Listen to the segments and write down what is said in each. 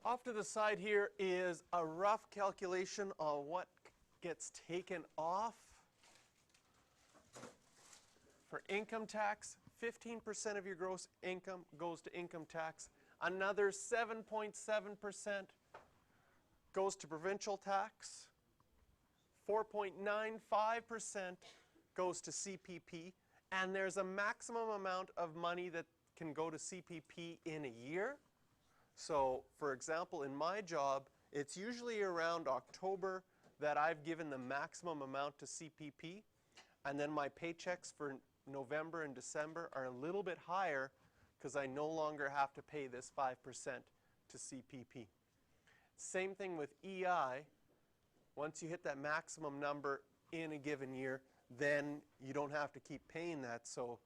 Off to the side here is a rough calculation on what gets taken off. For income tax, 15% of your gross income goes to income tax. Another 7.7% goes to provincial tax. 4.95% goes to CPP. And there's a maximum amount of money that can go to CPP in a year. So, for example, in my job, it's usually around October that I've given the maximum amount to CPP. And then my paychecks for November and December are a little bit higher because I no longer have to pay this 5% to CPP. Same thing with EI. Once you hit that maximum number in a given year, then you don't have to keep paying that. So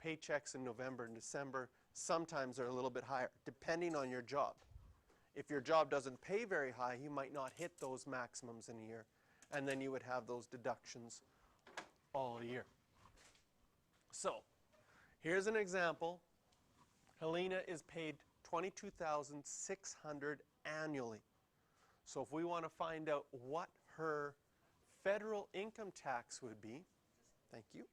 paychecks in November and December sometimes are a little bit higher, depending on your job. If your job doesn't pay very high, you might not hit those maximums in a year, and then you would have those deductions all year. So here's an example. Helena is paid $22,600 annually. So if we want to find out what her federal income tax would be, thank you,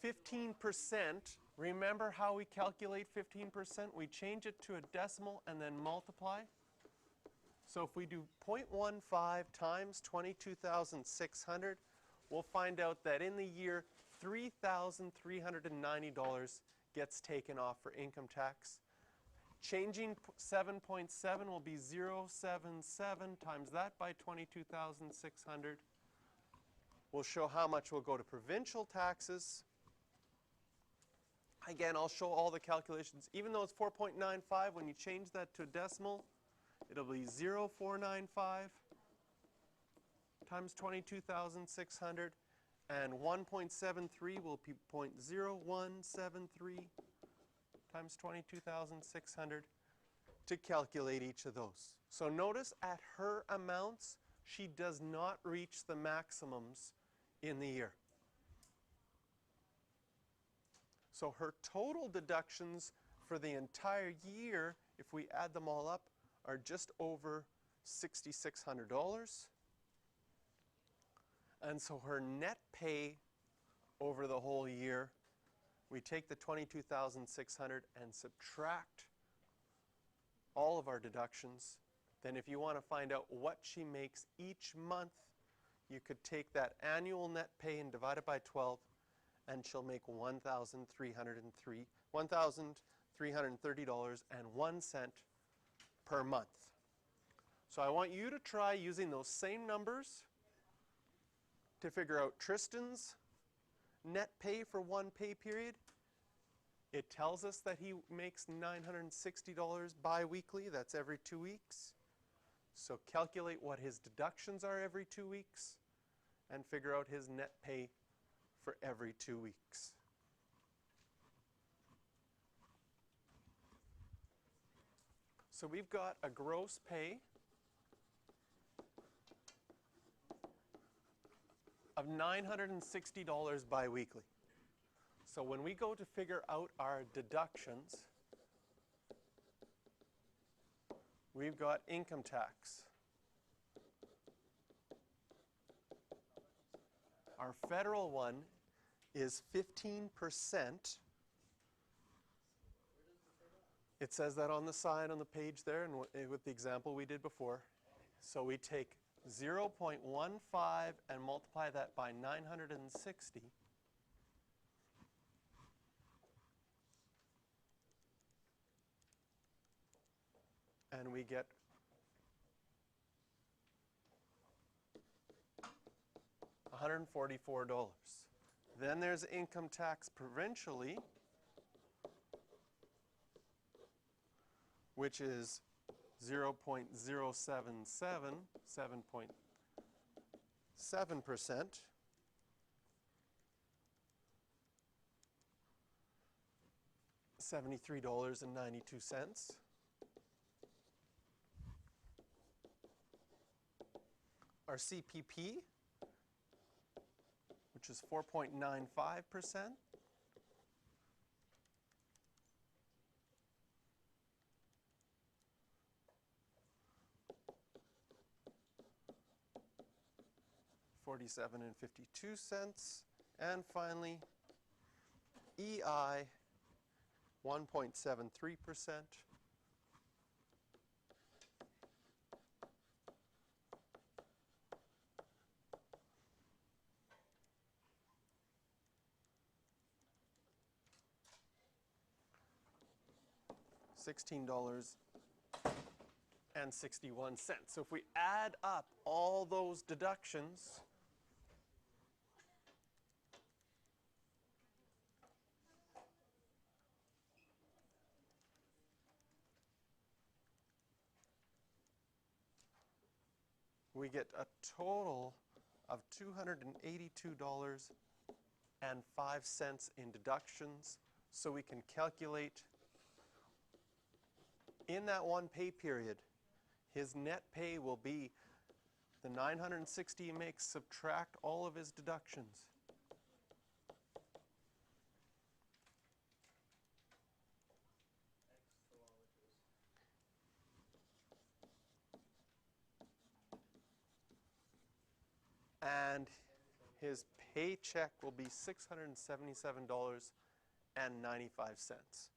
15%, remember how we calculate 15%? We change it to a decimal and then multiply. So if we do 0.15 times 22,600, we'll find out that in the year, $3,390 gets taken off for income tax. Changing 7.7 will be 0.77 times that by 22,600. We'll show how much will go to provincial taxes. Again, I'll show all the calculations. Even though it's 4.95, when you change that to a decimal, it'll be 0.495 times 22,600, and 1.73 will be 0.0173 times 22,600 to calculate each of those. So notice at her amounts, she does not reach the maximums in the year. So her total deductions for the entire year, if we add them all up, are just over $6,600. And so her net pay over the whole year, we take the 22,600 and subtract all of our deductions. Then if you want to find out what she makes each month, you could take that annual net pay and divide it by 12, and she'll make $1,330.01 per month. So I want you to try using those same numbers to figure out Tristan's net pay for one pay period. It tells us that he makes $960 bi-weekly. That's every 2 weeks. So calculate what his deductions are every 2 weeks and figure out his net pay for every 2 weeks. So we've got a gross pay of $960 bi-weekly. So when we go to figure out our deductions, we've got income tax. Our federal one is 15%. It says that on the side on the page there, and with the example we did before. So we take 0.15 and multiply that by 960. And we get $144. Then there's income tax provincially, which is 0.077, 7.7%. $73.92. Our CPP, which is 4.95%. $47.52. And finally, EI, 1.73%. $16.61. So if we add up all those deductions, we get a total of $282.05 in deductions. So we can calculate in that one pay period, his net pay will be the $960 he makes, subtract all of his deductions. And his paycheck will be $677.95.